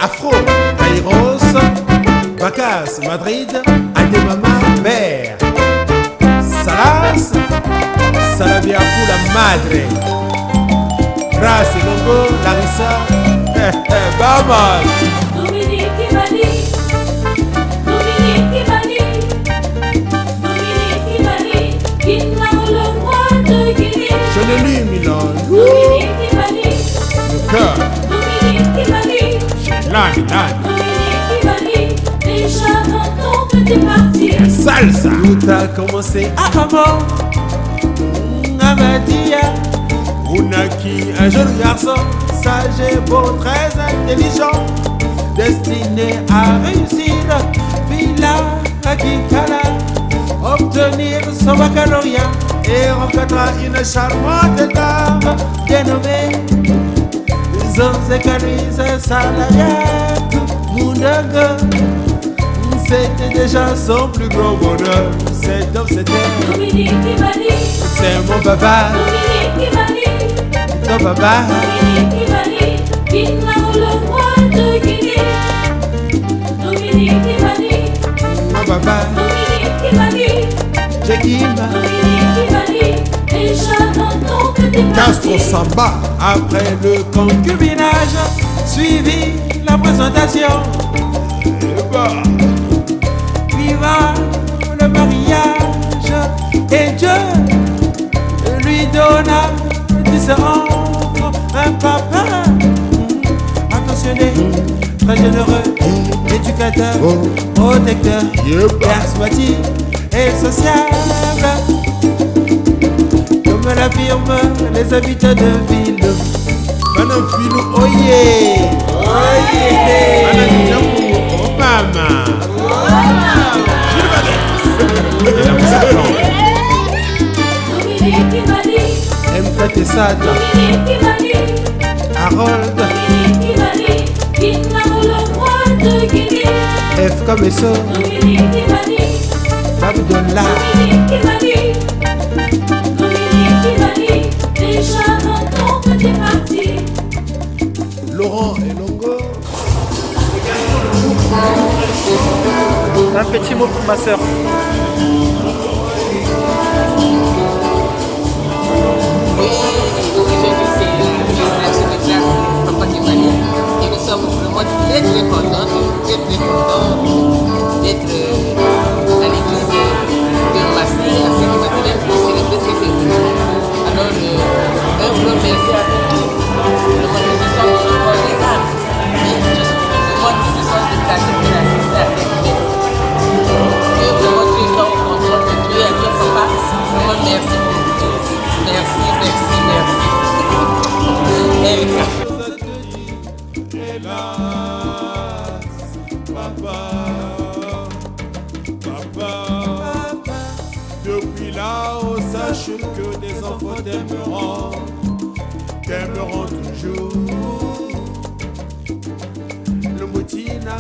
Afro, Kairos, Bacas, Madrid, Ademama, Ber, Salas, Salabia pour la madre, Grace, Longo, Larissa, Vamos. Dominique Imani, Dominique Imani, Dominique Imani, qui n'a le roi de Guinée. Je ne l'illumine, Dominique Imani, le cœur, Dominique Imani, j'ai l'âme, Dominique Imani, déjà 20 ans que t'es parti. salsa. Tout a commencé à maman, Amadia. On a qui un jeune garçon, sage et beau, très intelligent, destiné à réussir, Villa à Kikala, obtenir son baccalauréat et rencontra une charmante dame dénommée Zonzekaluise Salariat Moundaga. C'était déjà son plus gros bonheur. Cet homme c'était Dominique Imani, c'est mon papa, Dominique Imani, ton papa. Dominique Imani, qui n'a le roi de Guinée. Dominique Imani, Mon papa, Dominique Imani, Jekima, Dominique Imani, déjà 20 ans que t'es Castro parti. Samba. Après le concubinage, suivi la présentation. Et bah, vivant le mariage, et Dieu lui donna différents un papa attentionné, très généreux, éducateur, protecteur, charismatique et sociable. Comme l'affirment les habitants de ville. Madame Filou, oye, oye, Madame Jamou, oh mama. Dominique Imani, MKT Sada, Dominique Imani, Harold, Dominique Imani, qui n'a le roi de Guinée. F comme eso, Dominique Imani, Babdola, Dominique Imani, Dominique Imani, déjà 20 ans que t'es parti. Laurent et Longo. Un petit mot pour ma soeur. Oui, aujourd'hui c'est l'action de classe Papa Kimani et nous sommes vraiment très très contents, d'être à l'église de Marseille à Saint-Madeleine pour célébrer ces fêtes. Alors, un gros merci à tous. Vraiment, nous sommes vraiment les âmes et tous vraiment qui se sont déplacés pour assister à cette fête. Et vraiment, nous sommes contents de Dieu et Dieu Papa. Vraiment, merci pour tout. Merci, merci, merci. Erika. Hélas, papa, papa, depuis là-haut, sache que des enfants t'aimeront toujours. Le motina,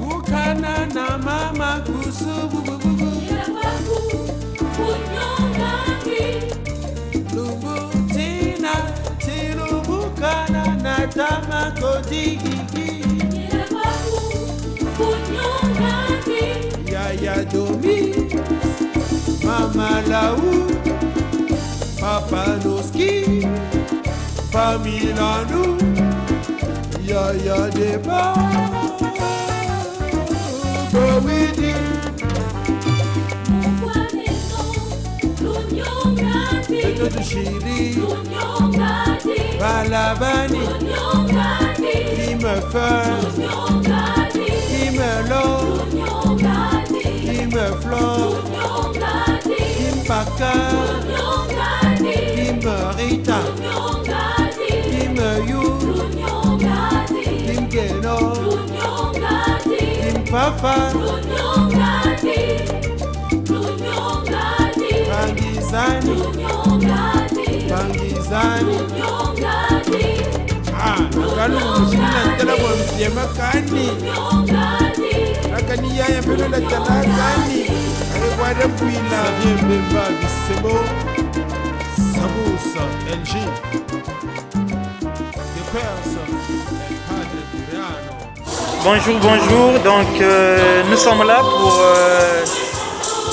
nous kanana mama kusu. Lumutina, tilubukana natama kodigi. Yaya Domi, Mama Laou, Papa Noski, famille Lanou, Yaya Deba, Bowidi. C'est tout Chili, Balabani, qui me fait, qui me l'eau, qui me flore, qui me paca, qui me rita, qui me you, qui me geno, qui me papa, Pangizani, Pangizani. Ah, nakalu mshina ntela kwa mtema kani. Nakani yaya pelo la tala kani. Alikuwa repuila. Xavier Mbemba, Bissemo, Samoussa, LG. De Persa, El Padre Tirana. Bonjour, bonjour. Donc, nous sommes là pour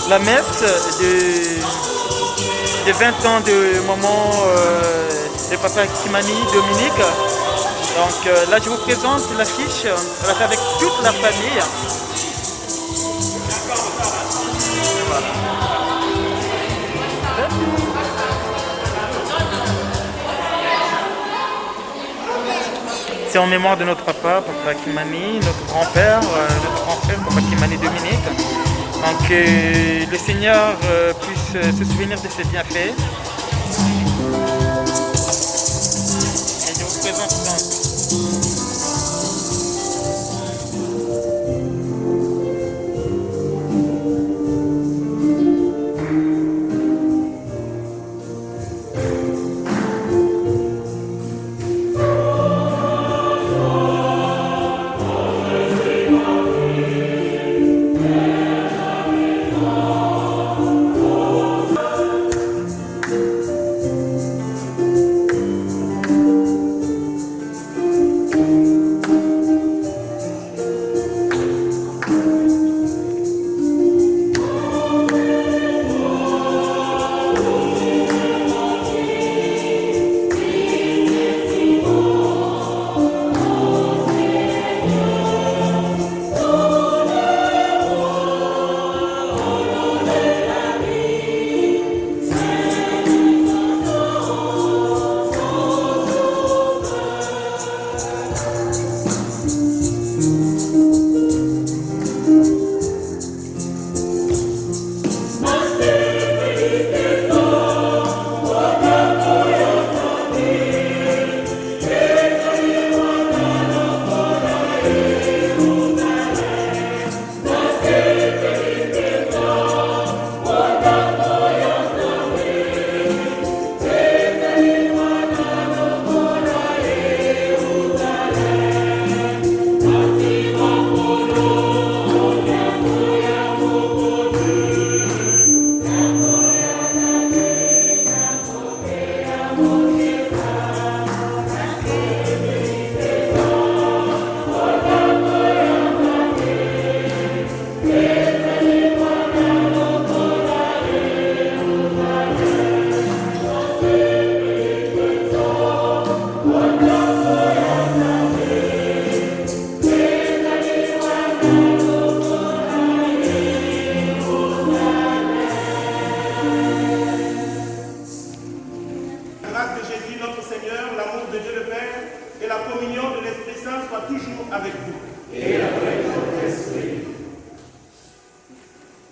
la messe de 20 ans de maman de papa Kimani Dominique. Donc, là, je vous présente l'affiche avec toute la famille. Voilà. C'est en mémoire de notre papa Kimani, notre grand-père, papa Kimani Dominique. Donc que le Seigneur puisse se souvenir de ses bienfaits. Et je vous présente donc.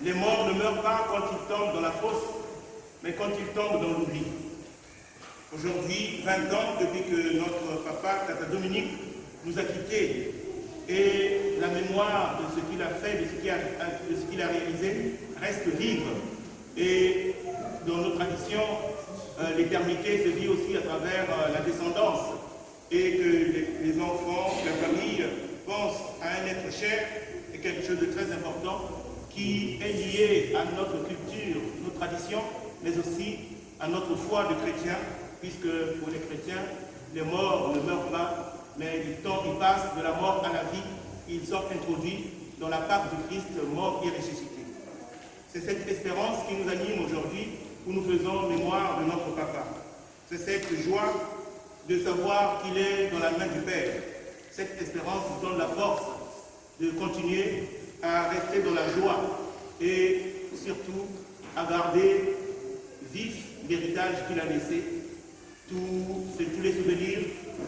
Les morts ne meurent pas quand ils tombent dans la fosse, mais quand ils tombent dans l'oubli. Aujourd'hui, 20 ans depuis que notre papa, Tata Dominique, nous a quittés, et la mémoire de ce qu'il a fait, de ce qu'il a réalisé, reste vive. Et dans nos traditions, l'éternité se vit aussi à travers la descendance, et que les enfants, la famille, pensent à un être cher, et quelque chose de très important, qui est lié à notre culture, nos traditions, mais aussi à notre foi de chrétiens, puisque pour les chrétiens, les morts ne meurent pas, mais ils passent de la mort à la vie, ils sont introduits dans la Pâque du Christ mort et ressuscité. C'est cette espérance qui nous anime aujourd'hui, où nous faisons mémoire de notre papa. C'est cette joie de savoir qu'il est dans la main du Père. Cette espérance nous donne la force de continuer à rester dans la joie et surtout à garder vif l'héritage qu'il a laissé, tous les souvenirs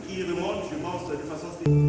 qui remontent, je pense, de façon spéciale.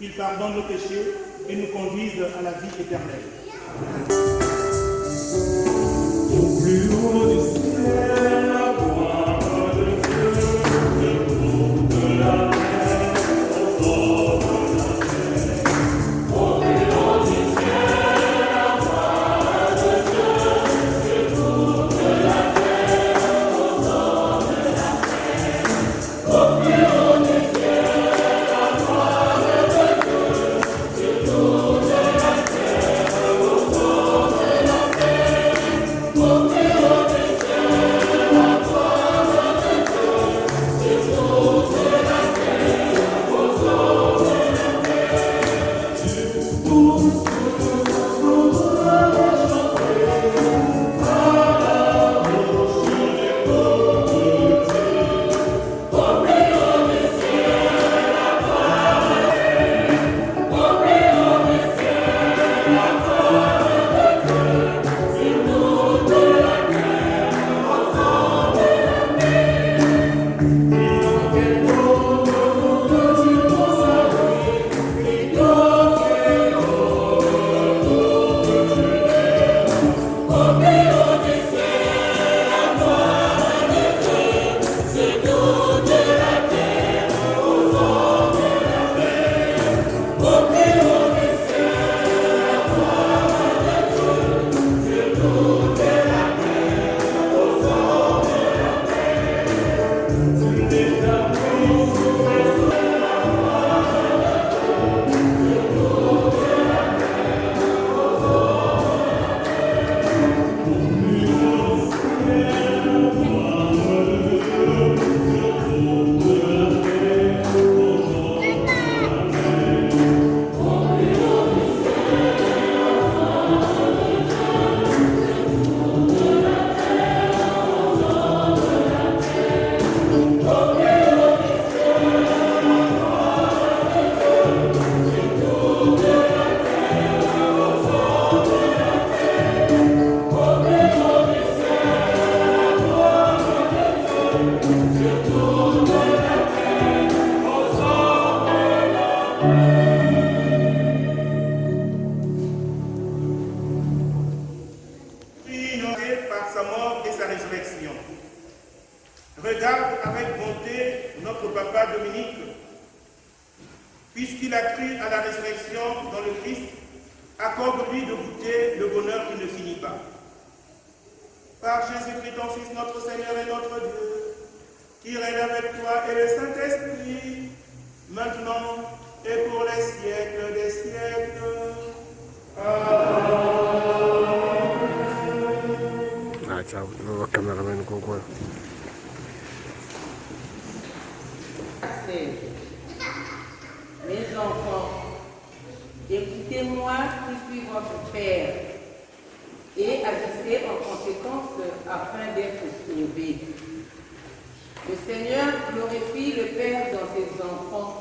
qu'il pardonne nos péchés et nous conduise à la vie éternelle. Au plus haut du ciel, la gloire de Dieu, le trône de la terre, aux hommes de la terre. Au plus haut du ciel, la gloire de Dieu, le trône de la terre, aux hommes de la terre. Au plus haut du ciel, la gloire de Dieu, le trône de la terre, aux hommes de la terre. Au plus haut du ciel, la gloire de Dieu, le trône de la terre, aux hommes de la terre. Tous nous allons chanter à la bouche des pauvres de Dieu. Au plus haut du ciel, la gloire de Dieu. Au plus haut du ciel, la gloire de Dieu. C'est toute la terre, aux hommes de la terre. Et dans quel monde veux-tu conserver? Et dans quel monde veux-tu naître? Au plus haut du ciel, la gloire de Dieu. C'est toute la terre, aux hommes de la terre. Au plus haut du ciel, la gloire de Dieu. C'est toute la terre, aux hommes de la terre. Tu t'établis sur les eaux, la gloire de Dieu. C'est toute la terre, aux hommes de la terre. Au plus haut du ciel, la gloire de Dieu. C'est toute la terre, aux hommes de la terre. Au plus haut du ciel, la gloire de Dieu. C'est toute la terre, aux hommes de la terre. Au plus haut du ciel, la gloire de Dieu. C'est toute la terre, aux hommes de la terre. Au plus haut du ciel, la gloire de Dieu. C'est toute la terre, aux hommes de la terre. Puis inondé par sa mort et sa résurrection. Regarde avec bonté notre papa Dominique, puisqu'il a cru à la résurrection dans le Christ, accorde-lui de goûter le bonheur qui ne finit pas. Par Jésus-Christ, ton Fils, notre Seigneur et notre Dieu, qui règne avec toi et le Saint-Esprit, maintenant et pour les siècles des siècles. Amen. Mes enfants, écoutez-moi qui suis votre Père et agissez en conséquence afin d'être sauvés. Le Seigneur glorifie le Père dans ses enfants.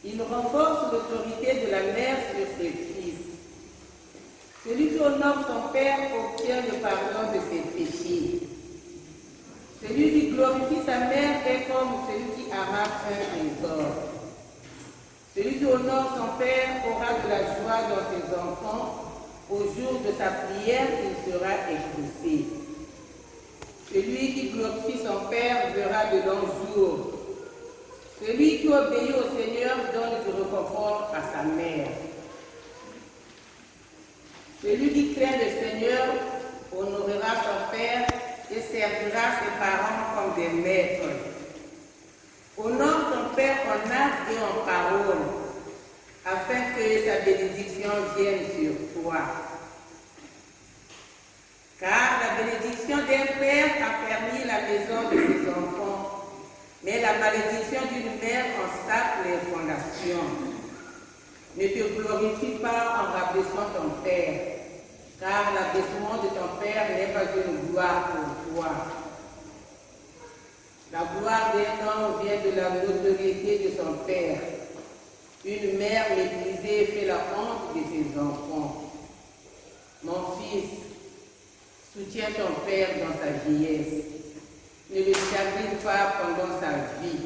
Il renforce l'autorité de la mère sur ses fils. Celui qui honore son Père obtient le pardon de ses péchés. Celui qui glorifie sa mère est comme celui qui arrache un trésor. Celui qui honore son Père aura de la joie dans ses enfants. Au jour de sa prière, il sera exaucé. Celui qui glorifie son Père verra de longs jours. Celui qui obéit au Seigneur donne du réconfort à sa mère. Celui qui craint le Seigneur honorera son Père et servira ses parents comme des maîtres. Honore ton Père en acte et en parole, afin que sa bénédiction vienne sur toi. Car la bénédiction d'un père affermit la maison de ses enfants, mais la malédiction d'une mère en sape les fondations. Ne te glorifie pas en rabaissant ton père, car l'abaissement de ton père n'est pas une gloire pour toi. La gloire d'un homme vient de la notoriété de son père. Une mère méprisée fait la honte de ses enfants. Mon fils, soutiens ton père dans sa vieillesse. Ne le chagrine pas pendant sa vie.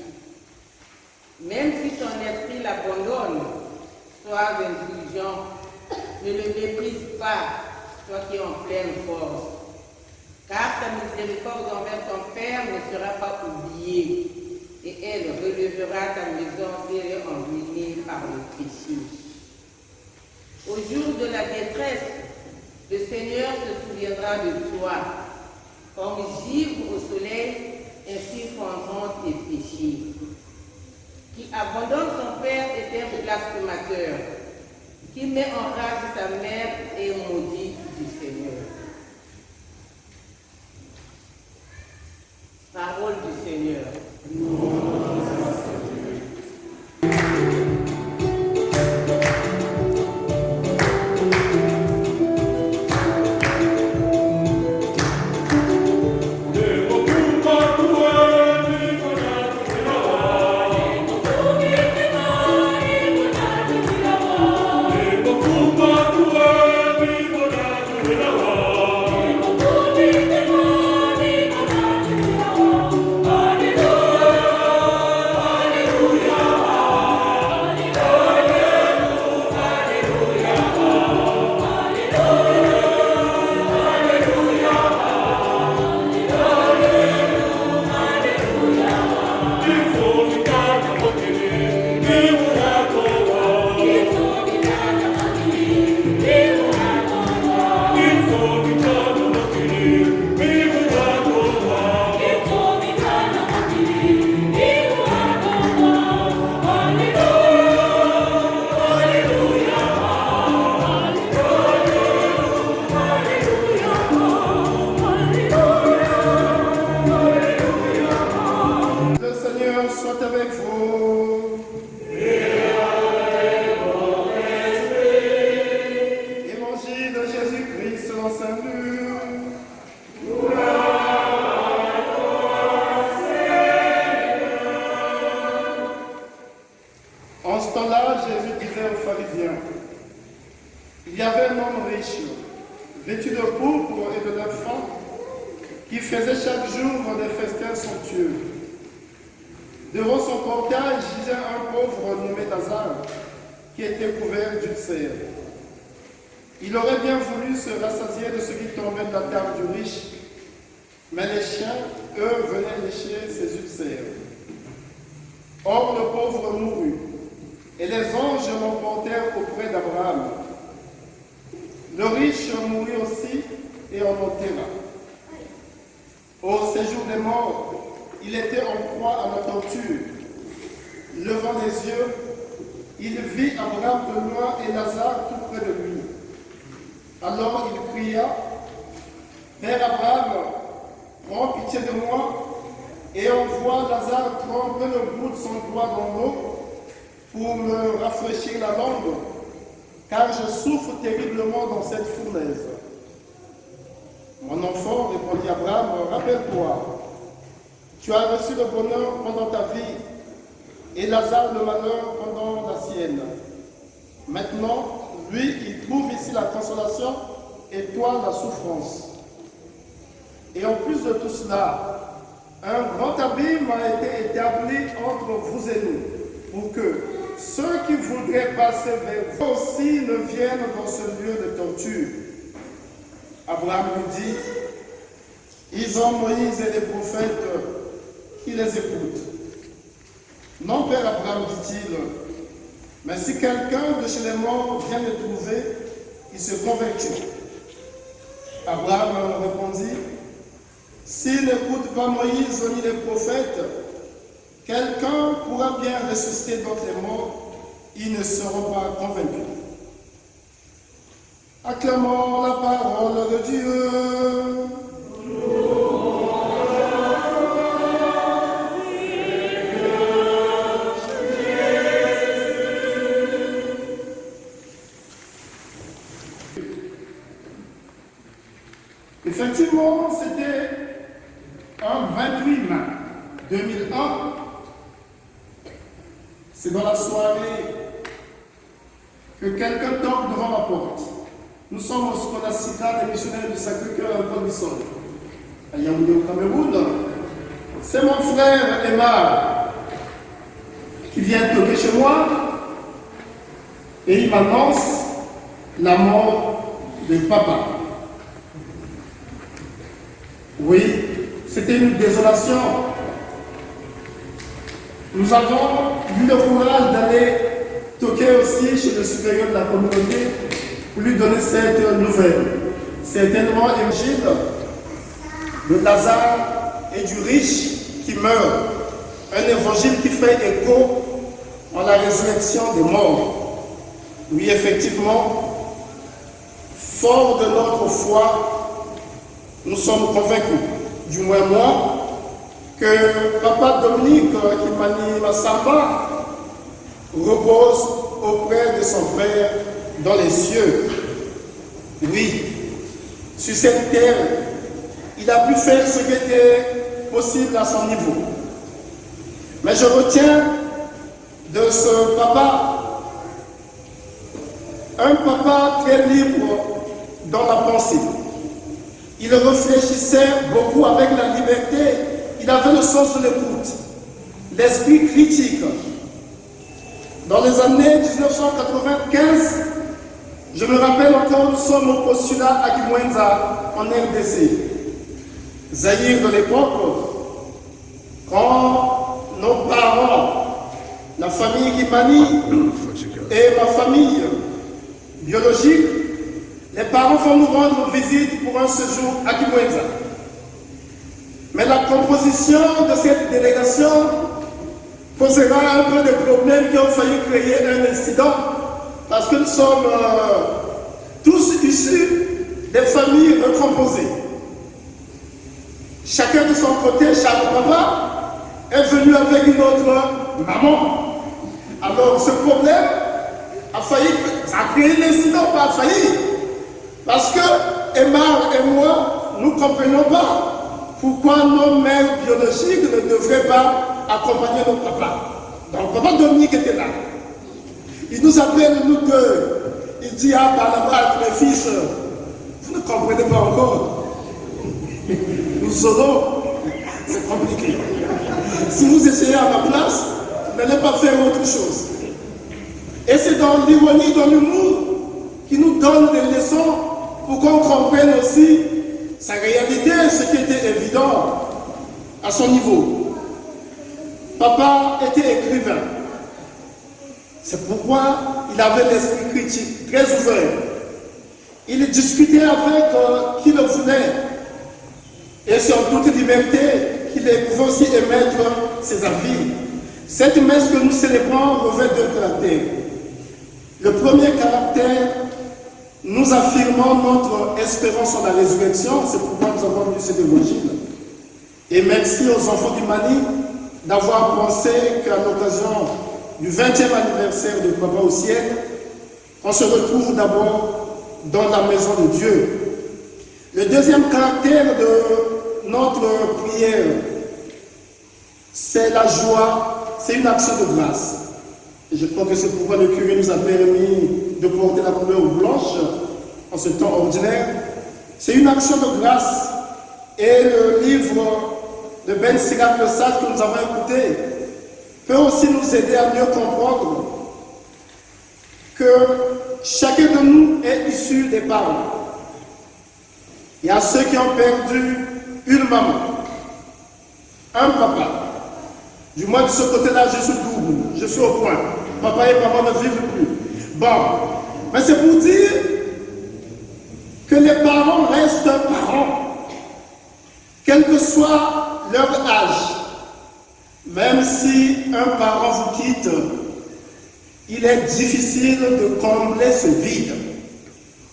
Même si son esprit l'abandonne, sois indulgent, ne le méprise pas, toi qui es en pleine force. Car ta miséricorde envers ton Père ne sera pas oubliée, et elle relèvera ta maison si elle est enruinée par le péché. Au jour de la détresse, le Seigneur se souviendra de toi. Comme givre au soleil, ainsi fondront tes péchés. Qui abandonne son père est un blasphémateur, qui met en rage sa mère et maudit du Seigneur. Parole du Seigneur. Il aurait bien voulu se rassasier de ce qui tombait de la table du riche, mais les chiens, eux, venaient lécher ses ulcères. Or, le pauvre mourut, et les anges l'emportèrent auprès d'Abraham. Le riche mourut aussi, et on l'enterra. Au séjour des morts, il était en proie à la torture. Levant les yeux, il vit Abraham de loin et Lazare tout près de lui. Alors il cria, « Père Abraham, prends pitié de moi et envoie Lazare tremper le bout de son doigt dans l'eau pour me rafraîchir la langue, car je souffre terriblement dans cette fournaise. » Mon enfant, répondit Abraham, rappelle-toi, tu as reçu le bonheur pendant ta vie et Lazare le malheur pendant la sienne. Maintenant, lui, il trouve ici la consolation et toi la souffrance. Et en plus de tout cela, un grand abîme a été établi entre vous et nous, pour que ceux qui voudraient passer vers vous aussi ne viennent dans ce lieu de torture. Abraham lui dit, ils ont Moïse et les prophètes qui les écoutent. Non, Père Abraham, dit-il, mais si quelqu'un de chez les morts vient les trouver, il se convertit. Abraham répondit, s'il n'écoute pas Moïse ni les prophètes, quelqu'un pourra bien ressusciter d'entre les morts, ils ne seront pas convaincus. Acclamons la parole de Dieu. Effectivement, c'était un 28 mai 2001. C'est dans la soirée que quelqu'un toque devant ma porte. Nous sommes au Scolastica des missionnaires du Sacré-Cœur à Paul-Bissol, à Yaoundé au Cameroun. C'est mon frère Emma qui vient toquer chez moi. et il m'annonce la mort de papa. Oui, c'était une désolation. Nous avons eu le courage d'aller toquer aussi chez le supérieur de la communauté pour lui donner cette nouvelle. Certainement évangile de Lazare et du riche qui meurt. Un évangile qui fait écho en la résurrection des morts. Oui, effectivement, fort de notre foi, nous sommes convaincus, du moins moi, que Papa Dominique Kimani Massamba repose auprès de son Père dans les cieux. Oui, sur cette terre, il a pu faire ce qui était possible à son niveau. Mais je retiens de ce papa un papa très libre dans la pensée. Il réfléchissait beaucoup avec la liberté. Il avait le sens de l'écoute, l'esprit critique. Dans les années 1995, je me rappelle encore, nous sommes au postulat à Kimwenza, en RDC. Zaïre de l'époque, quand nos parents, la famille Kimani et ma famille biologique, les parents vont nous rendre visite pour un séjour à Kimwenza. Mais la composition de cette délégation posera un peu de problèmes qui ont failli créer un incident parce que nous sommes tous issus des familles recomposées. Chacun de son côté, chaque papa est venu avec une autre maman. Alors ce problème a failli, ça a créé l'incident, pas failli. Parce que Emma et moi, nous ne comprenons pas pourquoi nos mères biologiques ne devraient pas accompagner nos papas. Donc papa Dominique était là. Il nous appelle, nous deux. Il dit, ah, par là-bas, mes fils, vous ne comprenez pas encore. Nous saurons, c'est compliqué. Si vous essayez à ma place, vous n'allez pas faire autre chose. Et c'est dans l'ironie, dans l'humour, qui nous donne des leçons pour qu'on comprenne aussi sa réalité, ce qui était évident à son niveau. Papa était écrivain. C'est pourquoi il avait l'esprit critique, très ouvert. Il discutait avec qui le voulait. Et c'est en toute liberté qu'il pouvait aussi émettre ses avis. Cette messe que nous célébrons revêt deux caractères. Le premier caractère, nous affirmons notre espérance en la résurrection, c'est pourquoi nous avons lu cet évangile. Et merci aux enfants du Mali d'avoir pensé qu'à l'occasion du 20e anniversaire de Papa au ciel, on se retrouve d'abord dans la maison de Dieu. Le deuxième caractère de notre prière, c'est la joie, c'est une action de grâce. Et je crois que c'est pourquoi le curé nous a permis de porter la couleur blanche en ce temps ordinaire. C'est une action de grâce. Et le livre de Ben Sirat le Sage que nous avons écouté peut aussi nous aider à mieux comprendre que chacun de nous est issu des parents. Il y a ceux qui ont perdu une maman, un papa. Du moins de ce côté-là, je suis double, je suis au point. Papa et maman ne vivent plus. Bon, mais c'est pour dire que les parents restent parents, quel que soit leur âge. Même si un parent vous quitte, il est difficile de combler ce vide.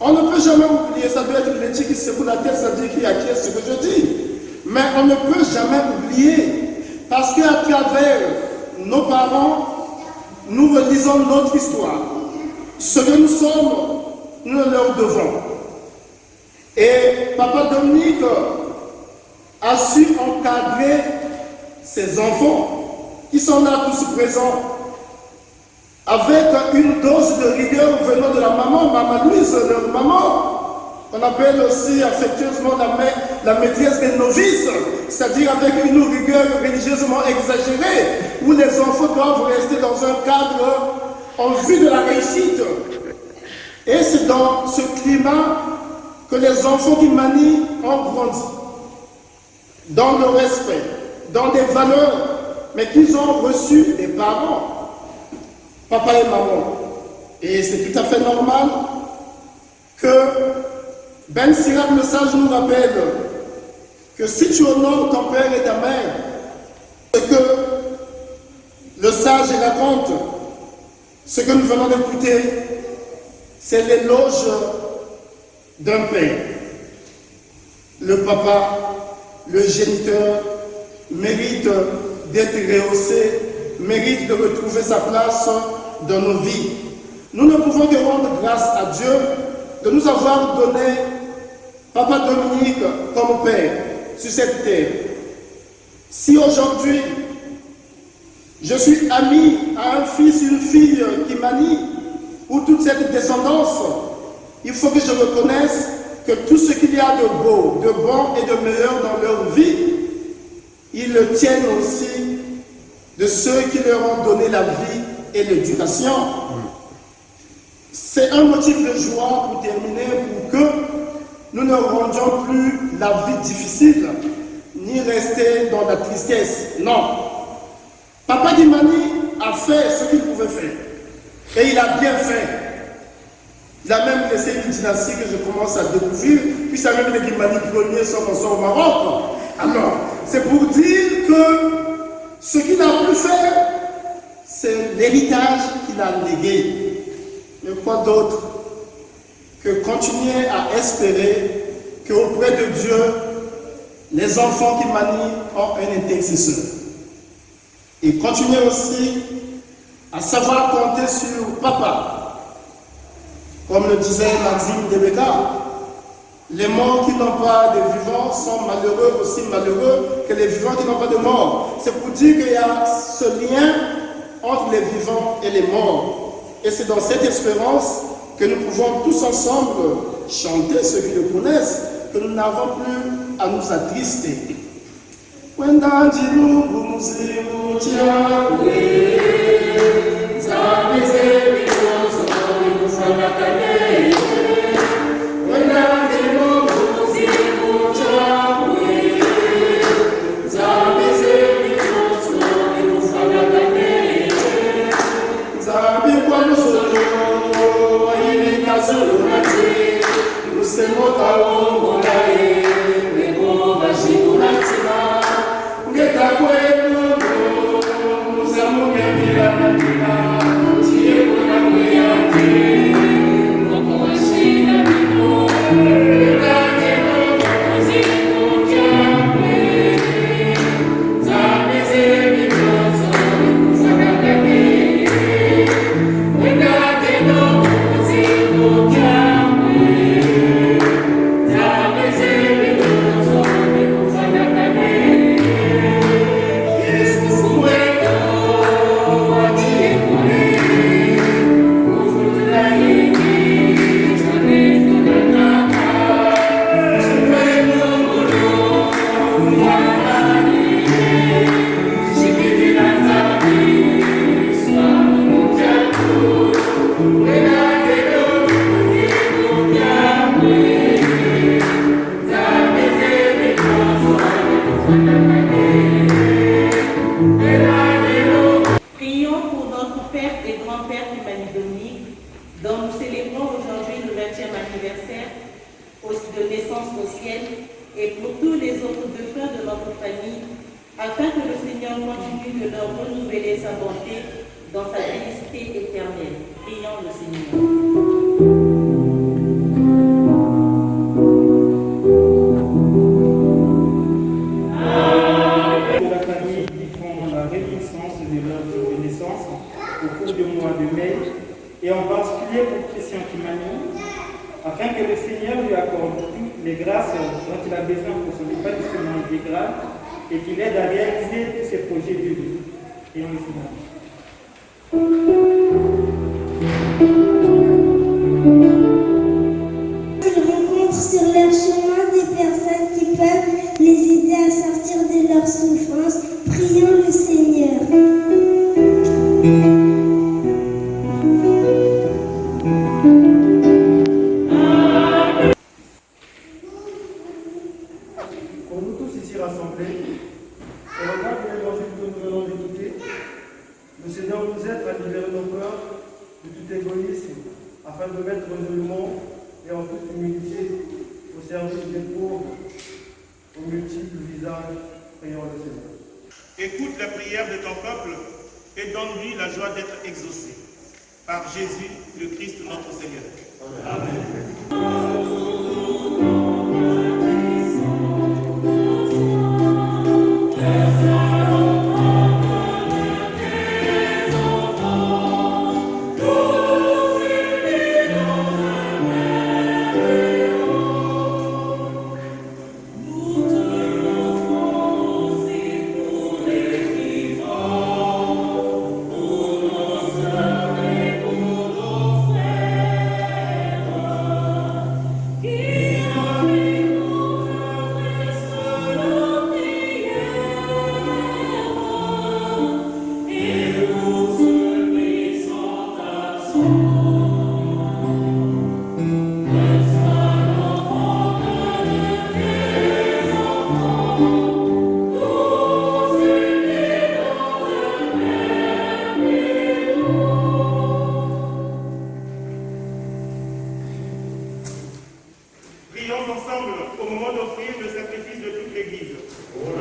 On ne peut jamais oublier, ça doit être une éthique qui secoue la tête, ça dit qui acquiert ce que je dis. Mais on ne peut jamais oublier, parce qu'à travers nos parents, nous relisons notre histoire. Ce que nous sommes, nous le leur devons. Et Papa Dominique a su encadrer ses enfants, qui sont là tous présents, avec une dose de rigueur venant de la maman, Maman Louise, leur maman, qu'on appelle aussi affectueusement la maîtresse des novices, c'est-à-dire avec une rigueur religieusement exagérée, où les enfants doivent rester dans un cadre en vue de la réussite. Et c'est dans ce climat que les enfants d'Imani ont grandi, dans le respect, dans des valeurs, mais qu'ils ont reçu des parents, papa et maman. Et c'est tout à fait normal que Ben Sirach le Sage nous rappelle que si tu honores ton père et ta mère, ce que le sage raconte, ce que nous venons d'écouter, c'est l'éloge d'un père. Le papa, le géniteur, mérite d'être rehaussé, mérite de retrouver sa place dans nos vies. Nous ne pouvons que rendre grâce à Dieu de nous avoir donné Papa Dominique comme père sur cette terre. Si aujourd'hui je suis ami à un fils, une fille qui manie, ou toute cette descendance, il faut que je reconnaisse que tout ce qu'il y a de beau, de bon et de meilleur dans leur vie, ils le tiennent aussi de ceux qui leur ont donné la vie et l'éducation. C'est un motif de joie pour terminer, pour que nous ne rendions plus la vie difficile, ni rester dans la tristesse. Non. Papa Dimani a fait ce qu'il pouvait faire. Et il a bien fait. Il a même laissé une dynastie que je commence à découvrir, puis ça même les Dimani premiers sont au Maroc. Alors, c'est pour dire que ce qu'il a pu faire, c'est l'héritage qu'il a légué. Mais quoi d'autre que continuer à espérer qu'auprès de Dieu, les enfants qui manient ont un intercesseur. Et continuer aussi à savoir compter sur papa. Comme le disait Maxime Debeka, les morts qui n'ont pas de vivants sont malheureux, aussi malheureux que les vivants qui n'ont pas de morts. C'est pour dire qu'il y a ce lien entre les vivants et les morts. Et c'est dans cette espérance que nous pouvons tous ensemble chanter, ceux qui le connaissent, que nous n'avons plus à nous attrister. Prions pour notre père et grand-père Imani Dominique, dont nous célébrons aujourd'hui le 20e anniversaire de naissance au ciel, et pour tous les autres défunts de notre famille, afin que le Seigneur continue de leur renouveler sa bonté dans sa félicité éternelle. Prions le Seigneur. De la famille qui font la réminiscence de leur jour de naissance au cours du mois de mai, et en particulier pour Christian Kimani, afin que le Seigneur lui accorde toutes les grâces dont il a besoin pour son épanouissement intégral et qu'il aide à réaliser tous ses projets de vie. Et on le Seigneur. Ils rencontrent sur leur chemin des personnes qui peuvent les aider à sortir de leur souffrance. Prions le Seigneur. l'Assemblée, au regard de l'évangile que nous venons d'écouter, le Seigneur nous aide à libérer nos cœurs de tout égoïsme, afin de mettre résolument et en toute humilité au service des pauvres, aux multiples visages priant le Seigneur. Écoute la prière de ton peuple et donne-lui la joie d'être exaucé. Par Jésus, le Christ, notre Seigneur. Amen.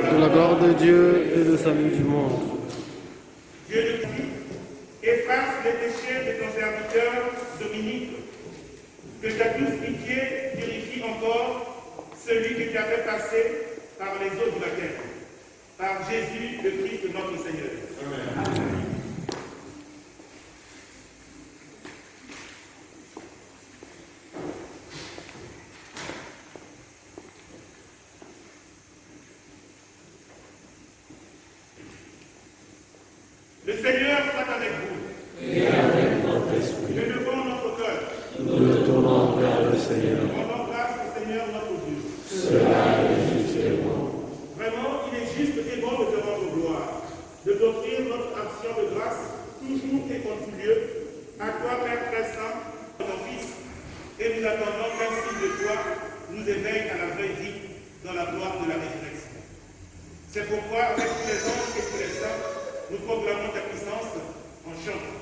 Pour la gloire de Dieu et le salut du monde. Dieu de Christ, efface les péchés de ton serviteur Dominique, que ta douce pitié purifie encore celui qui t'a fait passer par les eaux du baptême. Par Jésus, le Christ, notre Seigneur. Amen. Le Seigneur soit avec vous. Et avec votre esprit. Élevons notre cœur. Nous le tournons vers le Seigneur. Rendons grâce au Seigneur notre Dieu. Cela est juste et bon. Vraiment, il est juste et bon de te rendre gloire, de t'offrir notre action de grâce, toujours et en tout lieu, à toi, Père très saint, ton Fils, et nous attendons qu'un signe de toi nous éveille à la vraie vie dans la gloire de la résurrection. C'est pourquoi, avec tous les anges et tous les saints, nous proclamons ta puissance en chantant.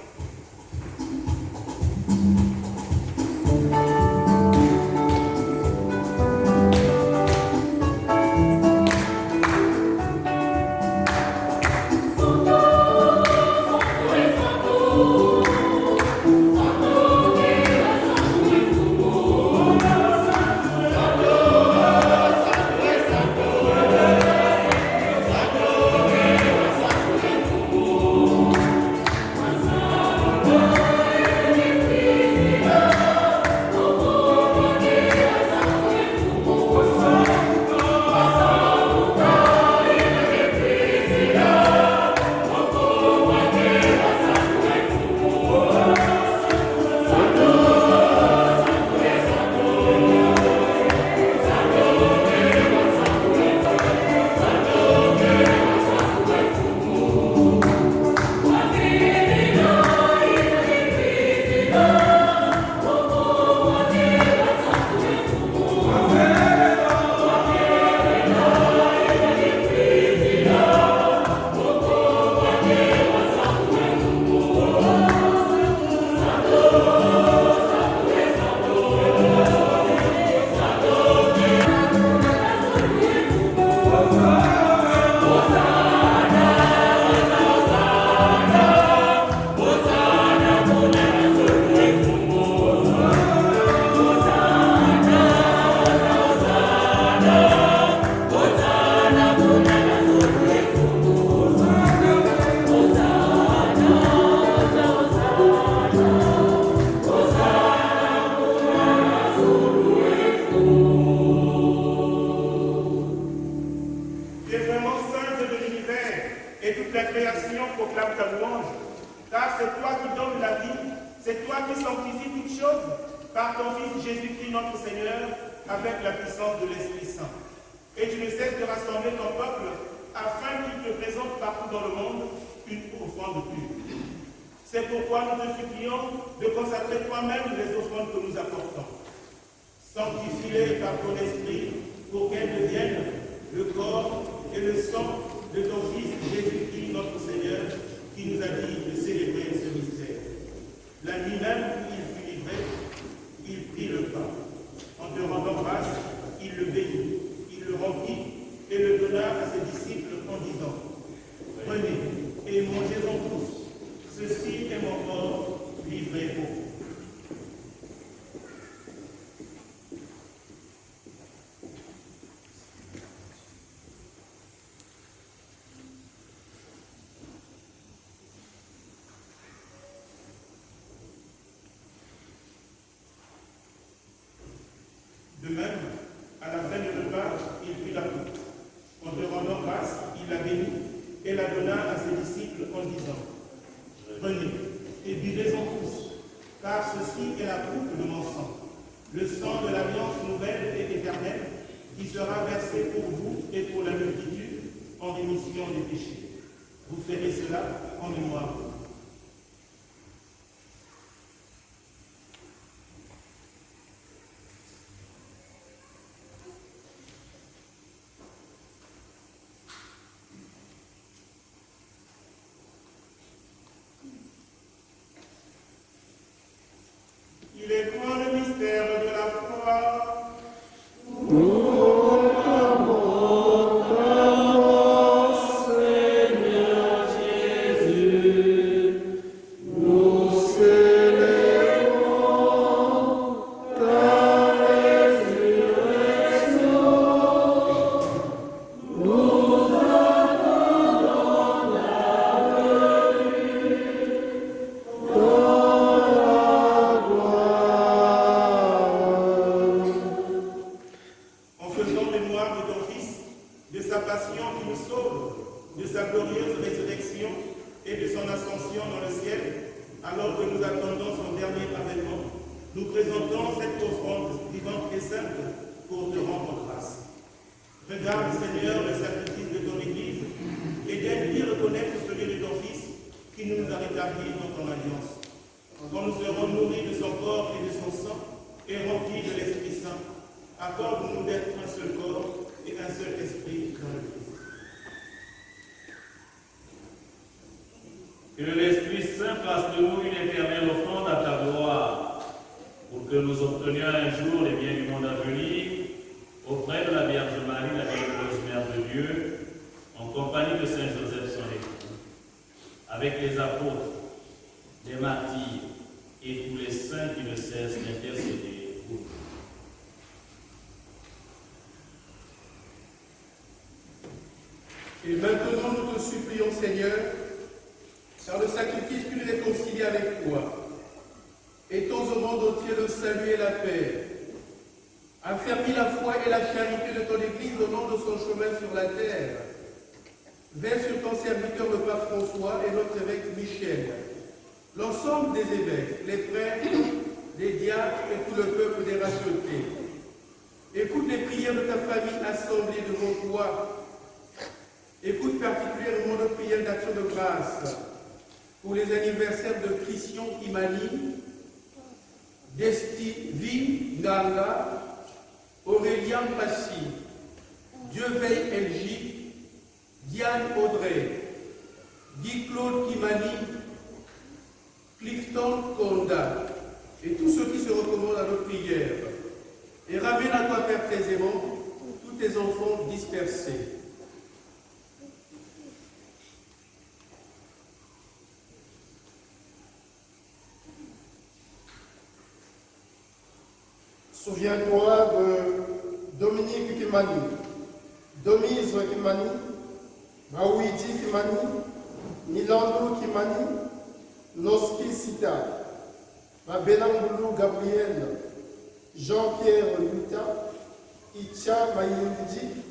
par ton Fils Jésus-Christ notre Seigneur, avec la puissance de l'Esprit Saint. Et tu ne cesses de rassembler ton peuple, afin qu'il te présente partout dans le monde une offrande pure. C'est pourquoi nous te supplions de consacrer toi-même les offrandes que nous apportons. Sanctifie-les par ton esprit, pour qu'elles deviennent le corps et le sang de ton Fils Jésus-Christ, notre Seigneur, qui nous a dit de célébrer ce mystère. La nuit même où il fut livré, il prit le pain. En te rendant grâce, il le bénit, il le remplit et le donna à ses disciples en disant: Prenez et mangez-en tous, ceci est mon corps livré pour vous. De même, à la fin du repas, il prit la coupe. En te rendant grâce, il la bénit et la donna à ses disciples en disant: Prenez et buvez-en tous, car ceci est la coupe de mon sang, le sang de l'alliance nouvelle et éternelle, qui sera versé pour vous et pour la multitude en rémission des péchés. Vous ferez cela en mémoire de moi. Il est grand le mystère de la foi. Seigneur Jésus, nous célébrons ta résurrection. Nous attendons la venue dans la gloire. En faisant mémoire de ton Fils, de sa passion qui nous sauve, de sa glorieuse résurrection et de son ascension dans le ciel, alors que nous attendons son dernier avènement, nous présentons cette offrande vivante et sainte pour te rendre grâce. Regarde, Seigneur, le sacrifice de ton Église et d'aide-lui reconnaître celui de ton Fils qui nous a rétablis dans ton alliance. Quand nous serons nourris de son corps et de son sang et remplis de l'Esprit Saint, accorde-nous d'être un seul corps et un seul esprit dans le Christ. Que l'Esprit Saint fasse de nous une éternelle offrande à ta gloire, pour que nous obtenions un jour les biens du monde à venir, auprès de la Vierge Marie, la bienheureuse Mère de Dieu, en compagnie de Saint Joseph, son époux, avec les apôtres, les martyrs et tous les saints qui ne cessent d'intercéder pour nous. Et maintenant, nous te supplions, Seigneur, par le sacrifice qui nous réconcilie avec toi, étends au monde entier le salut et la paix. Affermis la foi et la charité de ton Église au long de son chemin sur la terre. Veille sur ton serviteur le pape François et notre évêque Michel, l'ensemble des évêques, les prêtres, les diacres et tout le peuple des rachetés. Écoute les prières de ta famille assemblée devant toi. Écoute particulièrement notre prière d'action de grâce pour les anniversaires de Christian Imani, Desti Nganga, Aurélien Passy, Dieuveille Elgi, Diane Audrey, Guy-Claude Kimani, Clifton Konda, et tous ceux qui se recommandent à notre prière. Et ramène à toi, Père très aimant, tous tes enfants dispersés. Souviens-toi de Dominique Kimani, Domise Kimani, Mawidi Kimani, Nilando Kimani, Noski Sita, Mabenamboulou Gabriel, Jean-Pierre Luta, Icha Mayindi,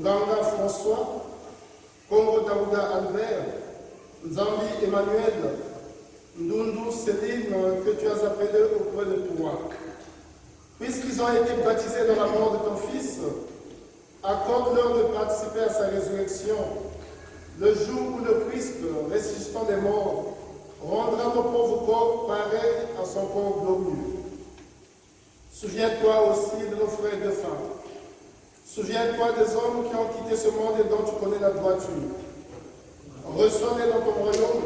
Nganga François, Congo Daouda Albert, Nzambi Emmanuel, Ndundu Céline, que tu as appelé auprès de toi. Puisqu'ils ont été baptisés dans la mort de ton Fils, accorde-leur de participer à sa résurrection, le jour où le Christ, ressuscitant des morts, rendra nos pauvres corps pareils à son corps glorieux. Souviens-toi aussi de nos frères et de femmes, Souviens-toi des hommes qui ont quitté ce monde et dont tu connais la droiture. Reçois-les dans ton royaume,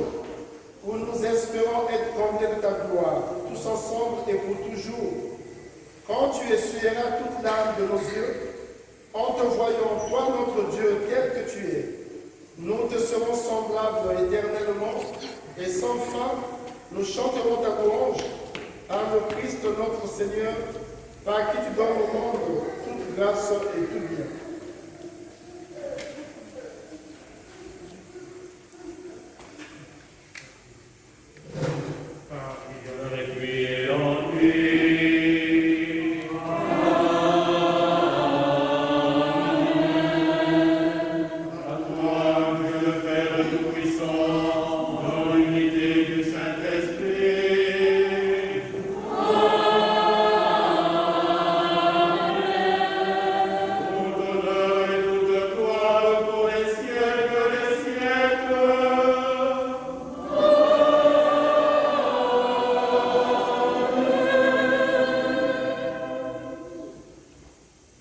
où nous espérons être comblés de ta gloire, tous ensemble et pour toujours. Quand tu essuieras toute l'âme de nos yeux, en te voyant, toi notre Dieu, tel que tu es, nous te serons semblables éternellement, et sans fin, nous chanterons ta louange par le Christ notre Seigneur, par qui tu donnes au monde toute grâce et tout bien.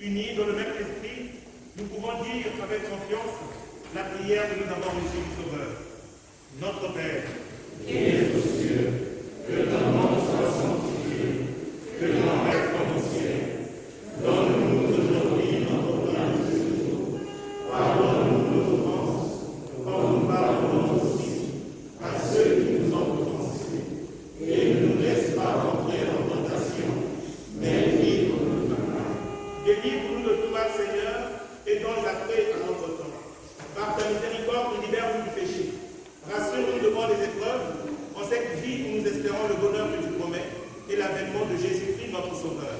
Unis dans le même esprit, nous pouvons dire avec confiance la prière que nous avons reçue du Sauveur. Notre Père, qui es aux cieux, que ton nom soit sanctifié, que ton règne comme au ciel. Donne-nous aujourd'hui notre pain de ce jour. Pardonne-nous nos offenses, comme nous pardonnons aussi à ceux qui nous ont offensés. Et ne nous laisse pas entrer en tentation, mais livre-nous du mal. Délivre-nous de tout mal, Seigneur, et donne la paix à notre temps. Par ta miséricorde, libère-nous du péché. Rassure-nous devant les épreuves, en cette vie où nous espérons le bonheur que tu promets et l'avènement de Jésus-Christ, notre Sauveur.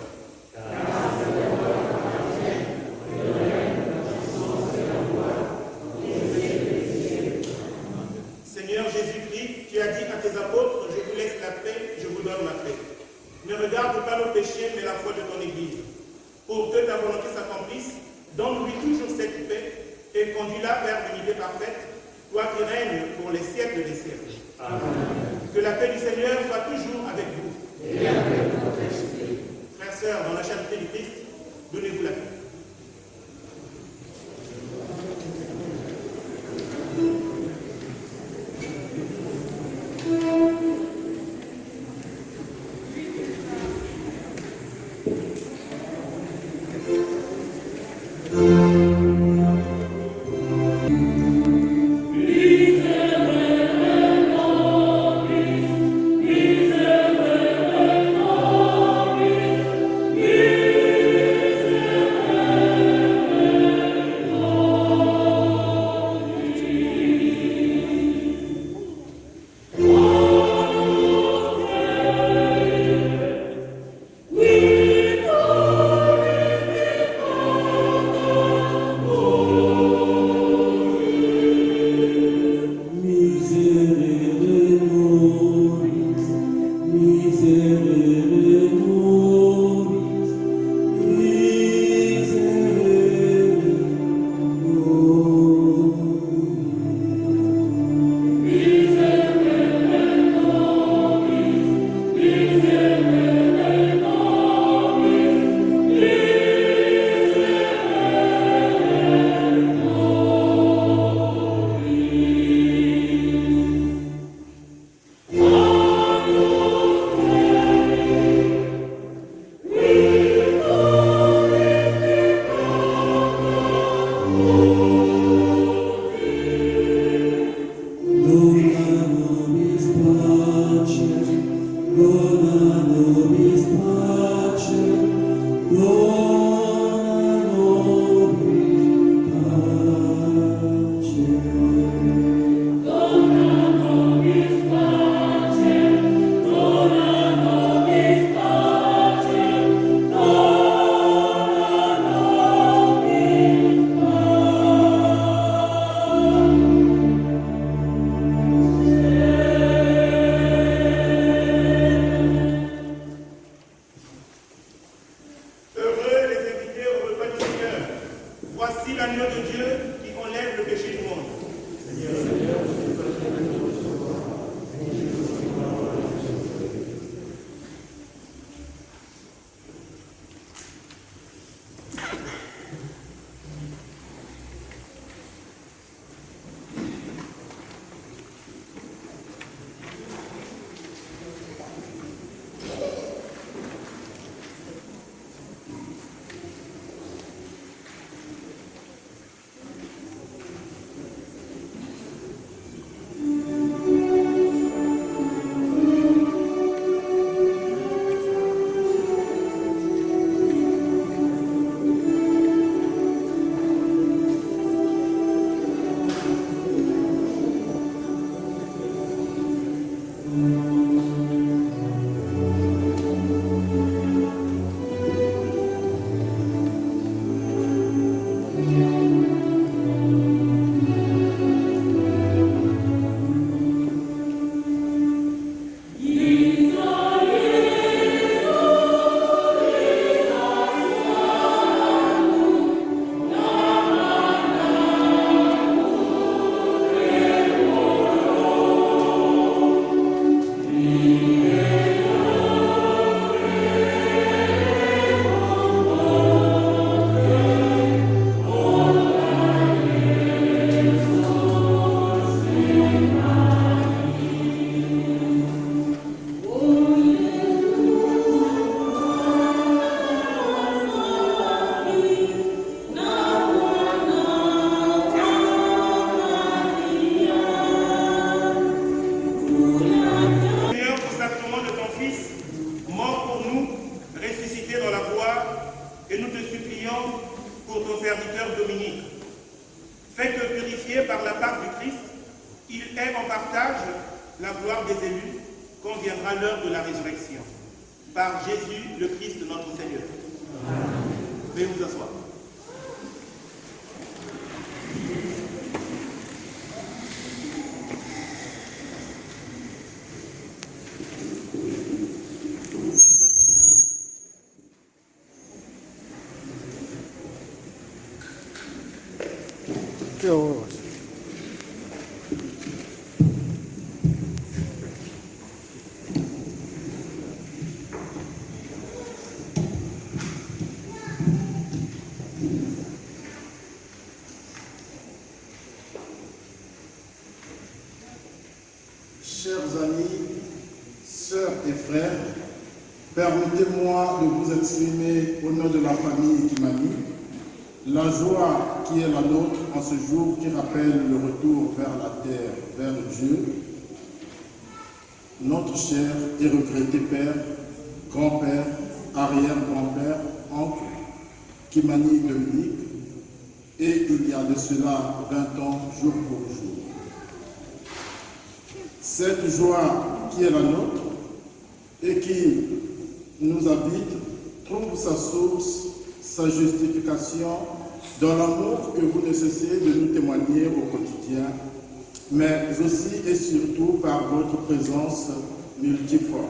Seigneur Jésus-Christ, tu as dit à tes apôtres, je vous laisse la paix, je vous donne ma paix. Ne regarde pas nos péchés, mais la foi de ton Église. Pour que ta volonté s'accomplisse, donne-lui toujours cette paix et conduis-la vers l'unité parfaite, toi qui règnes pour les siècles des siècles. Amen. Que la paix du Seigneur soit toujours avec vous. Et avec votre esprit. Frères, sœurs, dans la charité du Christ, donnez-vous la paix. Miserere nobis, qui est par la part du Christ, il est en partage la gloire des élus quand viendra l'heure de la résurrection. Par Jésus, le Christ, notre Seigneur. Veuillez vous asseoir. Chers amis, sœurs et frères, permettez-moi de vous exprimer au nom de la famille Kimani la joie qui est la nôtre en ce jour qui rappelle le retour vers la terre, vers Dieu, notre cher et regretté père, grand-père, arrière-grand-père, oncle, Kimani Dominique, et il y a de cela 20 ans, jour pour jour. Cette joie qui est la nôtre et qui nous habite trouve sa source, sa justification dans l'amour que vous ne cessez de nous témoigner au quotidien, mais aussi et surtout par votre présence multiforme.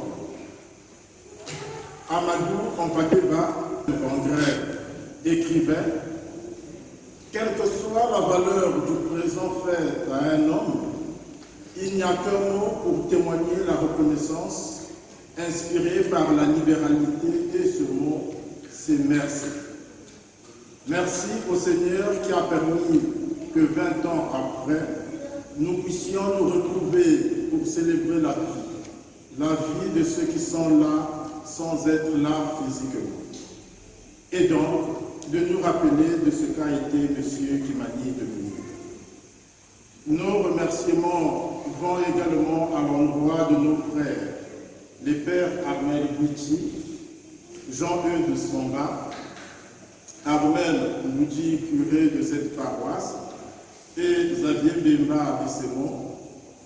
Amadou Ampakeba, en grec, écrivait « Quelle que soit la valeur du présent fait à un homme, il n'y a qu'un mot pour témoigner la reconnaissance inspirée par la libéralité et ce mot, c'est merci. Merci au Seigneur qui a permis que 20 ans après, nous puissions nous retrouver pour célébrer la vie de ceux qui sont là sans être là physiquement. Et donc, de nous rappeler de ce qu'a été M. Kimani Dominique. Nos remerciements vont également à l'endroit de nos frères, les pères Armel Bouti, Jean-Eudes Samba, Armel Boudi, curé de cette paroisse, et Xavier Bemba Bissemon,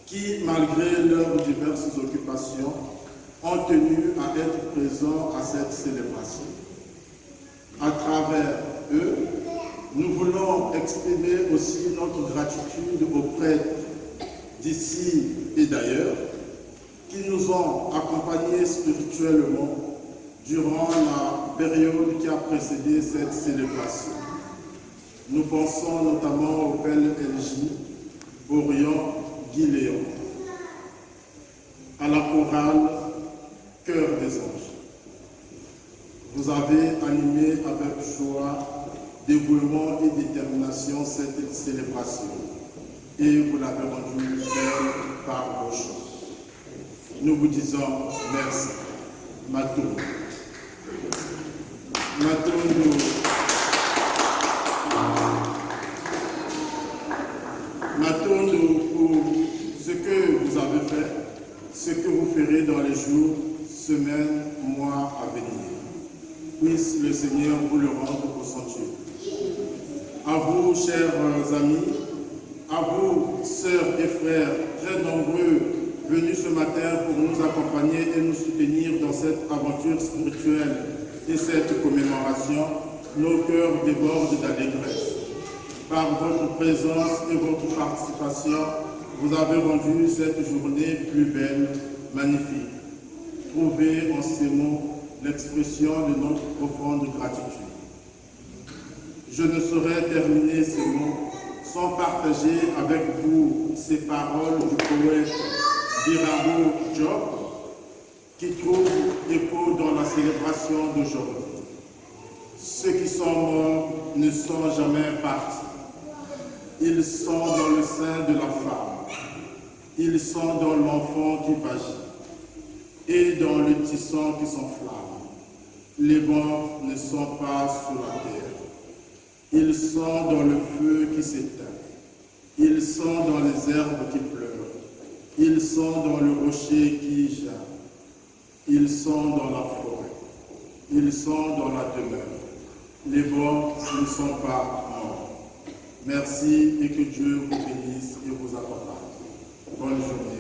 qui, malgré leurs diverses occupations, ont tenu à être présents à cette célébration. À travers eux, nous voulons exprimer aussi notre gratitude aux prêtres d'ici et d'ailleurs qui nous ont accompagnés spirituellement durant la période qui a précédé cette célébration. Nous pensons notamment au Père LJ, Orion, Guy-Léon, à la chorale Cœur des Anges. Vous avez animé avec joie, dévouement et détermination cette célébration et vous l'avez rendue belle par vos chants. Nous vous disons merci. Matondo. Matondo pour ce que vous avez fait, ce que vous ferez dans les jours, semaines, mois à venir. Puisse le Seigneur vous le rendre au centuple. À vous, chers amis, à vous, sœurs et frères, très nombreux, venus ce matin pour nous accompagner et nous soutenir dans cette aventure spirituelle et cette commémoration, nos cœurs débordent d'allégresse. Par votre présence et votre participation, vous avez rendu cette journée plus belle, magnifique. Trouvez en ces mots l'expression de notre profonde gratitude. Je ne saurais terminer ces mots sans partager avec vous ces paroles du poète Birabo Diop qui trouvent écho dans la célébration d'aujourd'hui. Ceux qui sont morts ne sont jamais partis. Ils sont dans le sein de la femme. Ils sont dans l'enfant qui vagit et dans le tisson qui s'enflamme. Les morts ne sont pas sous la terre. Ils sont dans le feu qui s'éteint. Ils sont dans les herbes qui pleurent. Ils sont dans le rocher qui gît. Ils sont dans la forêt. Ils sont dans la demeure. Les morts ne sont pas morts. Merci et que Dieu vous bénisse et vous accompagne. Bonne journée.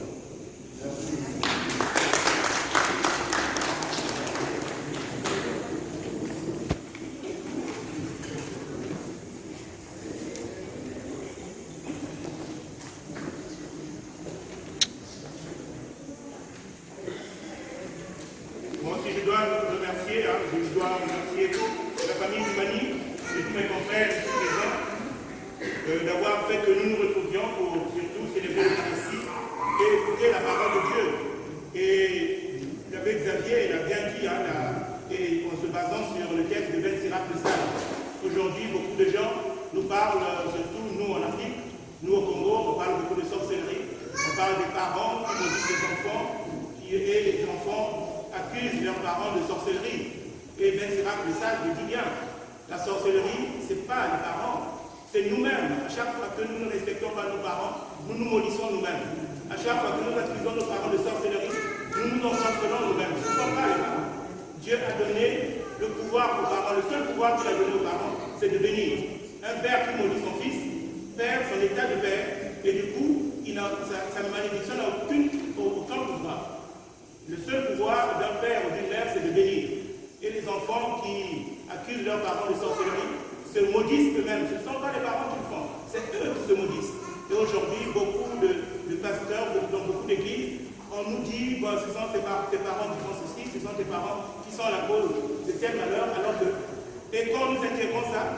Merci. Moi aussi, je dois remercier la famille du Mani et tous mes confrères ici présents d'avoir fait que nous nous retrouvions pour surtout célébrer l'Eucharistie et écouter la parole de Dieu. Et avec Xavier, il a bien dit, et en se basant sur le texte de Ben Sirach le Sage. Aujourd'hui, beaucoup de gens nous parlent, surtout nous en Afrique, nous au Congo, on parle beaucoup de sorcellerie, on parle des parents qui maudissent les enfants, et les enfants accusent leurs parents de sorcellerie. Et Ben Sirach le Sage le dit bien, la sorcellerie, ce n'est pas les parents, c'est nous-mêmes. À chaque fois que nous ne respectons pas nos parents, nous nous maudissons nous-mêmes. À chaque fois que nous accusons nos parents de sorcellerie, nous nous ensorcelons nous-mêmes. Ce ne sont pas les parents. Dieu a donné le pouvoir aux parents. Le seul pouvoir qu'il a donné aux parents, c'est de bénir. Un père qui maudit son fils perd son état de père, et du coup, sa malédiction n'a aucun pouvoir. Le seul pouvoir d'un père ou d'une mère, c'est de bénir. Et les enfants qui accusent leurs parents de sorcellerie se maudissent eux-mêmes. Ce ne sont pas les parents qui le font, c'est eux qui se maudissent. Et aujourd'hui, beaucoup de pasteurs, dans beaucoup d'églises, on nous dit, bon, ce sont tes parents qui font ceci, ce sont tes parents qui sont la cause de tel malheur, alors que, et quand nous intégrons ça,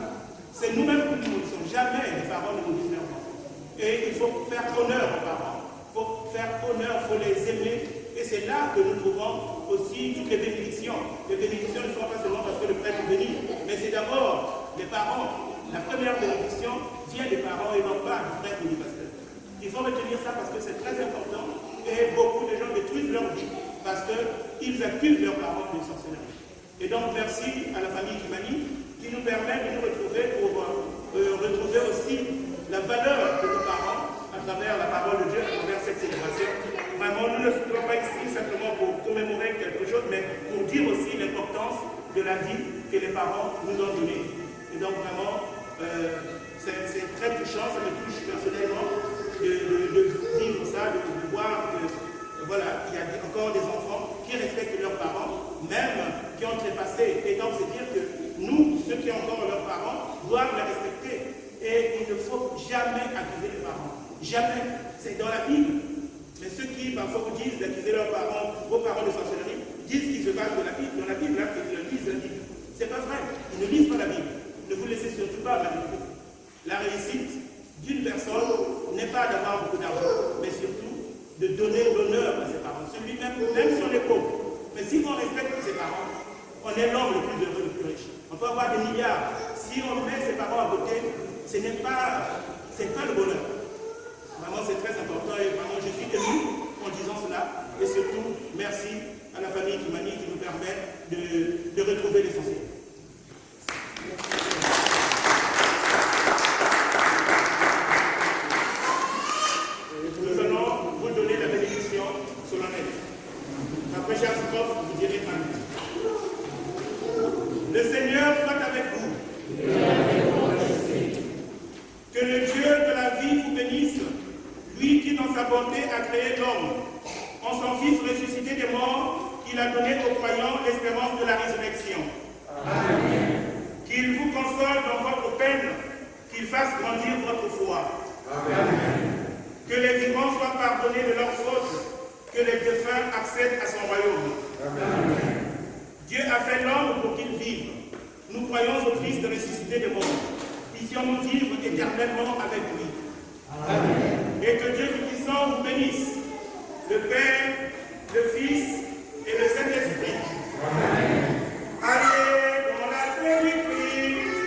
c'est nous-mêmes qui nous maudissons. Jamais les parents ne maudissent leurs enfants. Et il faut faire honneur aux parents. Il faut faire honneur, il faut les aimer. Et c'est là que nous trouvons aussi toutes les bénédictions. Les bénédictions ne sont pas seulement parce que le prêtre bénit, mais c'est d'abord les parents. La première bénédiction vient des parents et non pas du prêtre ou du pasteur. Il faut retenir ça parce que c'est très important et beaucoup de gens détruisent leur vie parce qu'ils accusent leurs parents de sorcellerie. Et donc merci à la famille Kimani qui nous permet de nous retrouver pour retrouver aussi la valeur de nos parents à travers la parole de Dieu, à travers cette célébration. Vraiment, nous ne sommes pas ici simplement pour commémorer quelque chose, mais pour dire aussi l'importance de la vie que les parents nous ont donnée. Et donc vraiment, c'est très touchant, ça me touche personnellement de vivre ça, de voir que voilà, il y a encore des enfants qui respectent leurs parents, même qui ont trépassé. Et donc c'est dire que nous, ceux qui ont encore leurs parents, doivent les respecter. Et il ne faut jamais accuser les parents. Jamais. C'est dans la Bible. Mais ceux qui parfois vous disent d'accuser leurs parents, vos parents de sorcellerie, disent qu'ils se basent de la Bible. Dans la Bible, là, ils lisent la Bible. C'est pas vrai. Ils ne lisent pas la Bible. Ne vous laissez surtout pas manipuler. La réussite d'une personne n'est pas d'avoir beaucoup d'argent, mais surtout de donner l'honneur à ses parents. Celui-même, même si on est pauvre. Mais si on respecte ses parents, on est l'homme le plus heureux, le plus riche. On peut avoir des milliards. Si on met ses parents à côté, ce n'est pas le bonheur. Vraiment, c'est très important et vraiment, je suis ému en disant cela. Et surtout, merci à la famille Kimani qui nous permet de retrouver l'essentiel. Nous allons vous donner la bénédiction solennelle. Après chaque strophe, vous direz Amen. Le Seigneur soit avec vous. Que le Dieu de la vie vous bénisse, lui qui dans sa bonté a créé l'homme, en son Fils ressuscité des morts, qu'il a donné aux croyants l'espérance de la résurrection. Amen. Qu'il vous console dans votre peine, qu'il fasse grandir votre foi. Amen. Que les vivants soient pardonnés de leurs fautes, que les défunts accèdent à son royaume. Amen. Dieu a fait l'homme pour qu'il vive. Nous croyons au Christ ressuscité des morts. Puissions-nous vivre éternellement avec lui. Amen. Et que Dieu Tout-Puissant vous bénisse, le Père, le Fils et le Saint-Esprit. Amen. Allez dans la paix du Christ.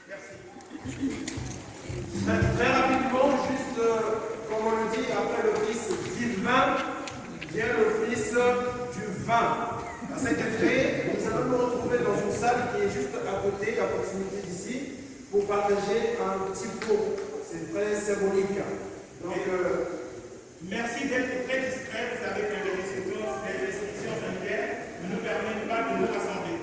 Merci. Très rapidement, juste comme on le dit, après le Fils divin, vient le Fils du vin. À cet effet, nous allons nous retrouver dans une salle qui est juste à côté, à proximité d'ici, pour partager un petit pot. C'est très symbolique. Donc, merci d'être très discret. Vous savez que les restrictions sanitaires ne nous permettent pas de nous rassembler.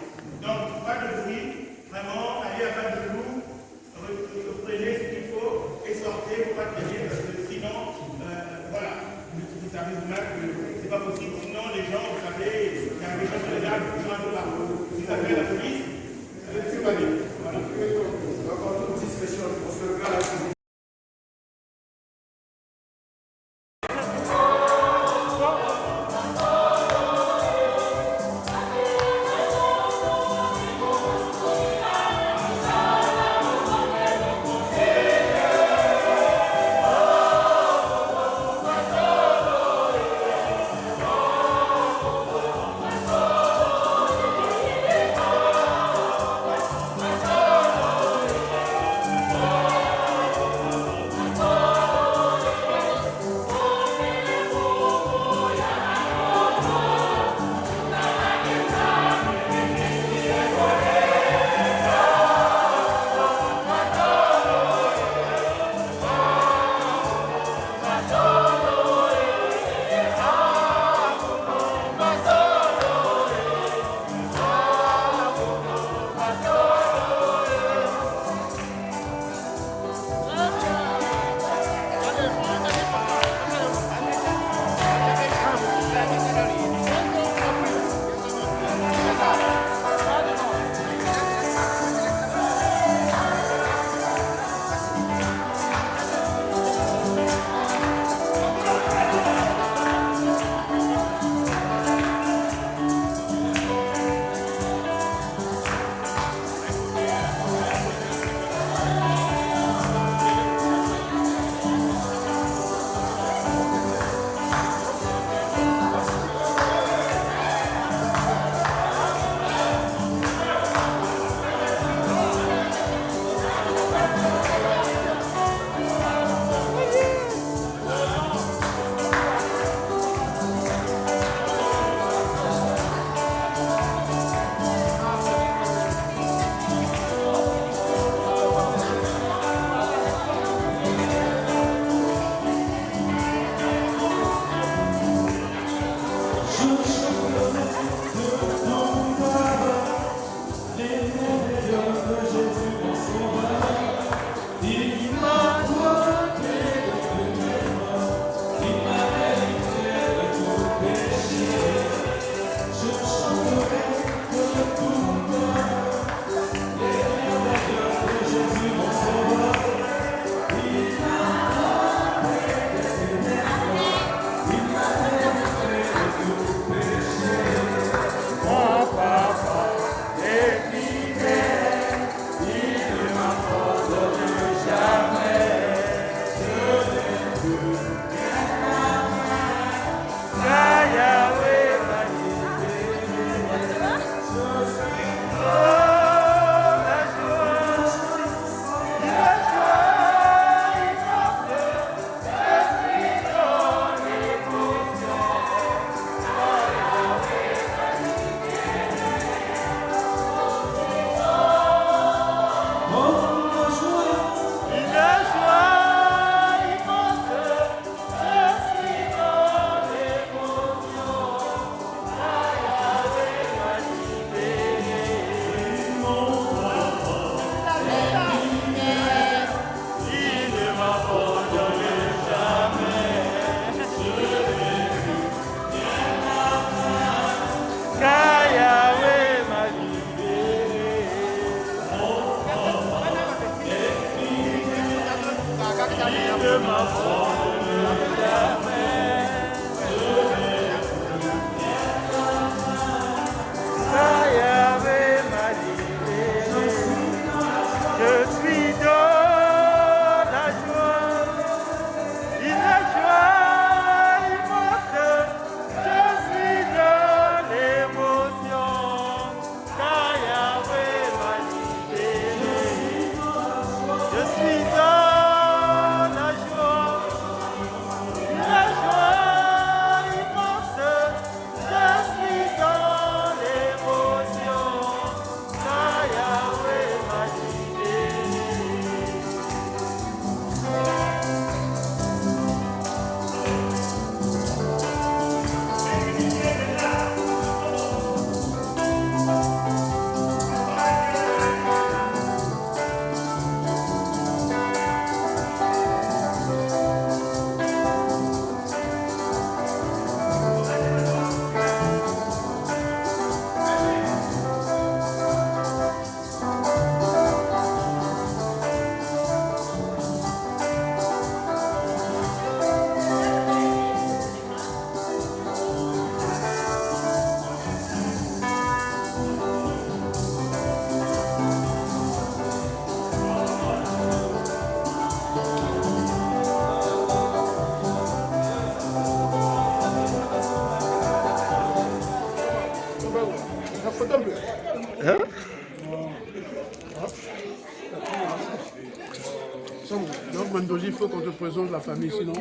Donc, Mandoji, il faut qu'on te présente la famille, sinon.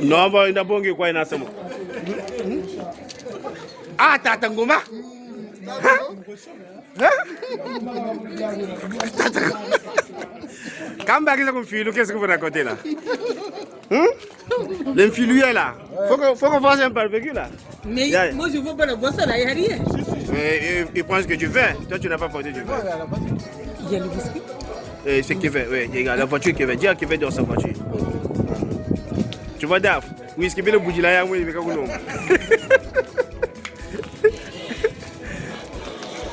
Non, bon, il y a bon qui quoi, il y a ça. Ah, t'as Ngoma? Quand bah, qu'est-ce que vous racontez là? L'infilou là. Faut qu'on fasse un barbecue là. Mais moi je vois pas le boisson là, il n'y a rien. Il pense que tu vin. Toi tu n'as pas porté du vin. Il y a le whisky. C'est qui fait, oui. Il y a la voiture qui va dire qu'il fait dans sa voiture. Tu vois Daf? Oui, ce qui fait le bougie là, oui, il va nous.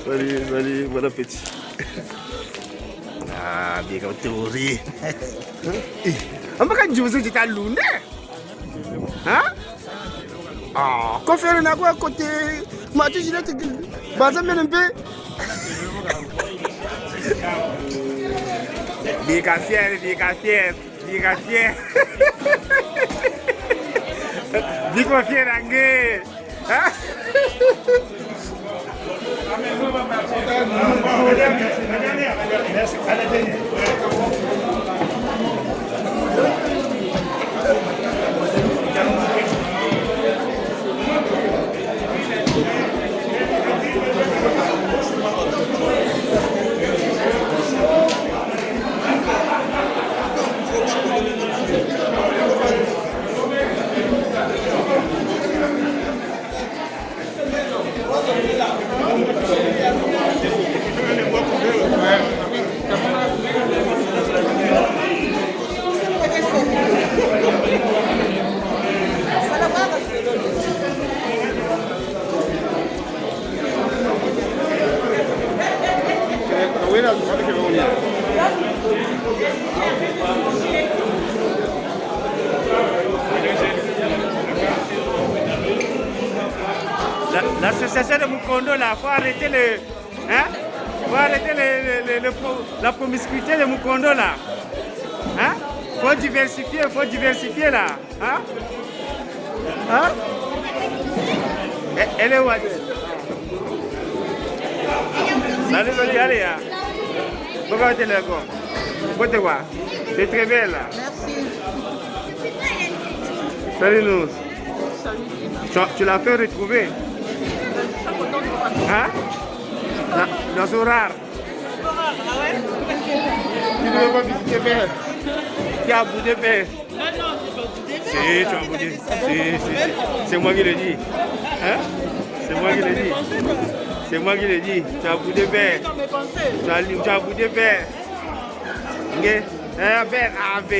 Salut, bon appétit. Ah, bien comme théorie. On va quand dire que tu as l'une. Hein? Ah, qu'on fait un à côté. Moi, tu dis là, tu vas me un peu. Bien fier. Bien fier, Angé. Hein? L'association de Mukondo, là, il faut arrêter la promiscuité de Mukondo, là. Hein? Faut diversifier, là. Hein? Hein? Elle est où? Allez, hein. Pourquoi tu es là? Pourquoi tu vois? Tu es très belle, là. Merci. Salut, nous. Tu l'as fait retrouver? Hein? Dans ce rare. Tu ne veux pas visiter Père? Tu as boudé Père? Non, c'est pas boudé. Si, tu as boudé. C'est moi qui le dis. Hein? C'est moi qui le dis. C'est moi qui le dis. Tu as boudé Père. Tu as boudé Père. Ok? Père, AB.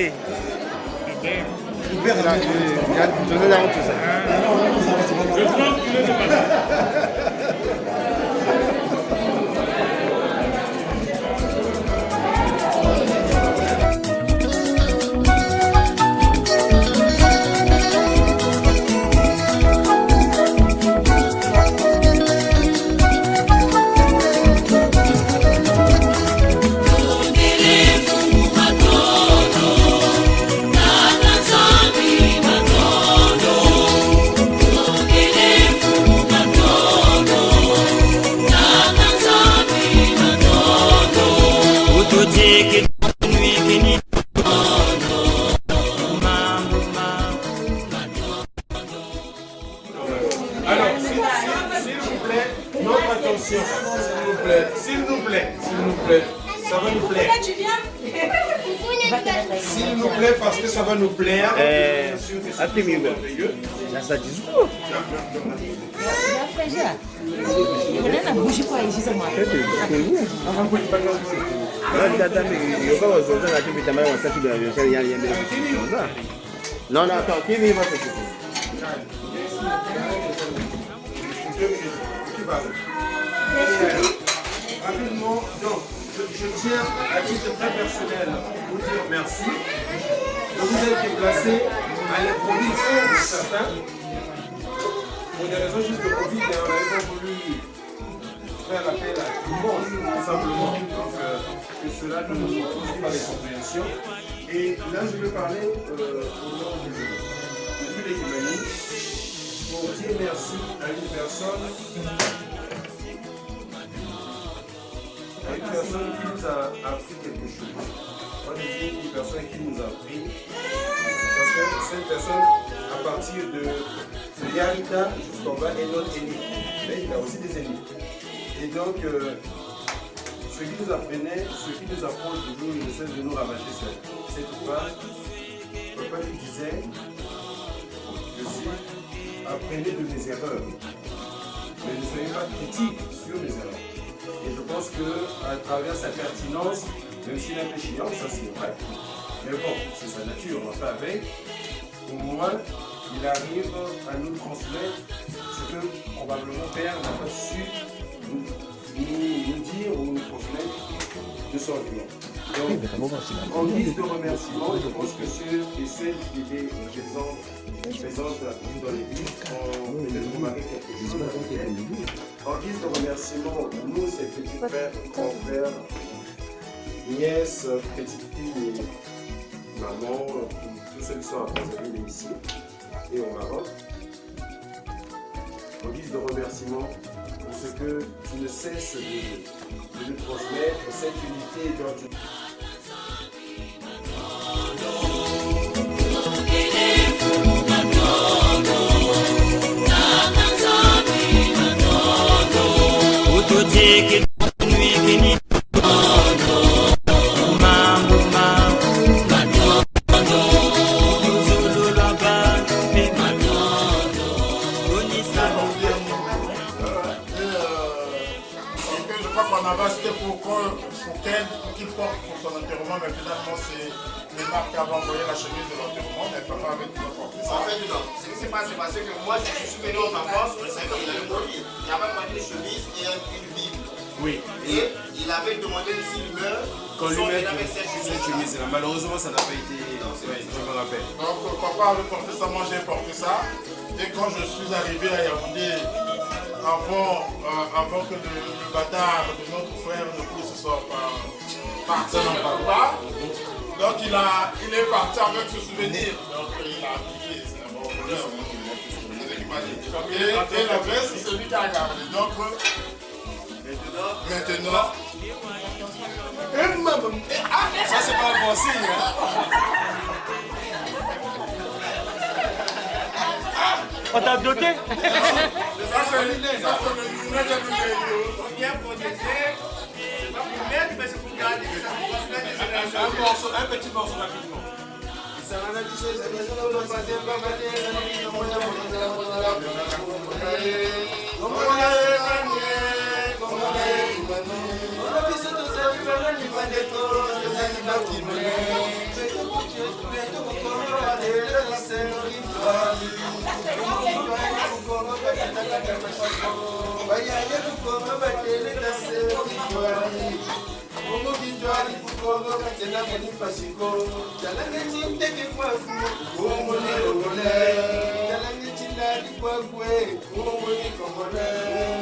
Alors, s'il vous plaît, notre attention, s'il vous plaît, ça va nous plaire. S'il vous plaît, parce que ça va nous plaire. Non, attends, qui vit votre équipe? Rapidement, donc, je tiens à titre très personnel vous dire merci de vous être déplacé à l'improviste pour certains. Pour des raisons juste de Covid, on n'avait pas voulu faire appel à tout le monde, tout simplement. Donc, que cela ne nous cause pas les compréhensions. Et là, je vais parler au nom de tous les humanistes pour dire merci à une personne qui nous a appris quelque chose. On dit une personne qui nous a appris. Parce que cette personne, à partir de Yarita jusqu'en bas, est notre ennemi. Mais il a aussi des ennemis. Et donc, ce qui nous apprenait, ce qui nous apprend toujours, il essaie de nous ravager cette phrase. Papa lui disait, apprenez de mes erreurs, mais ne soyez pas critiques sur mes erreurs. Et je pense qu'à travers sa pertinence, même s'il est un peu chiant, ça c'est vrai, mais bon, c'est sa nature, on fait avec. Au moins, il arrive à nous transmettre ce que probablement Père n'a pas su nous dire ou nous transmettre de son vivant. Donc, en guise de remerciement, je pense que ceux et celles qui étaient présentes dans l'église ont peut-être remarqué quelque chose. En guise de remerciement, nous, ces petits frères, grands-frères, nièces, petites filles et maman, tous ceux qui sont à Brazzaville ici et au Maroc, en guise de remerciement pour ce que tu ne cesses de nous transmettre, cette unité dont tu... Qui porte pour son enterrement, mais finalement c'est les marques qui avaient envoyé la chemise de l'enterrement, mais papa avait toujours porté ça. En fait, non, ce qui s'est passé, c'est parce que moi je suis venu en vacances, je savais qu'il avait mourir. Il avait pris une chemise et une Bible. Oui. Et il avait demandé s'il meurt, qu'on lui mette cette chemise là. Malheureusement, ça n'a pas été. Je me rappelle. Donc papa avait porté ça, moi j'ai porté ça. Et quand je suis arrivé à Yaoundé, avant que le bâtard de notre frère ne puisse se sortir parti en papa, donc il est parti avec ce souvenir. Donc il a appliqué, c'est un bon bonheur. Et la veste, c'est celui qui a gardé. Donc maintenant, ça c'est pas un bon signe. On t'a doté. Ça c'est le lunettes de bien protégé. C'est pas pour mettre, mais c'est pour garder. Un petit morceau rapidement.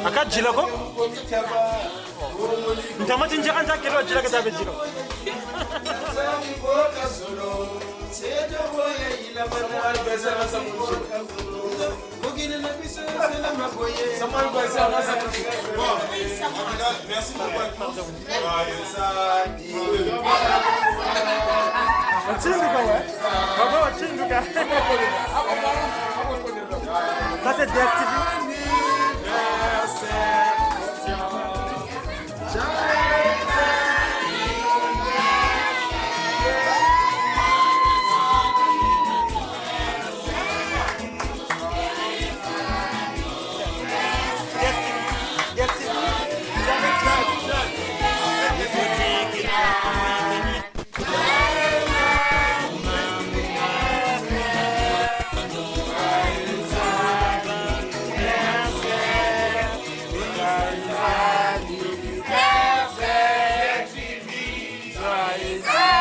Akat jila ko? Ntama tinja anta kelo jila ka tabe jila. Merci beaucoup à tous. Ça c'est DSTV. Joyeux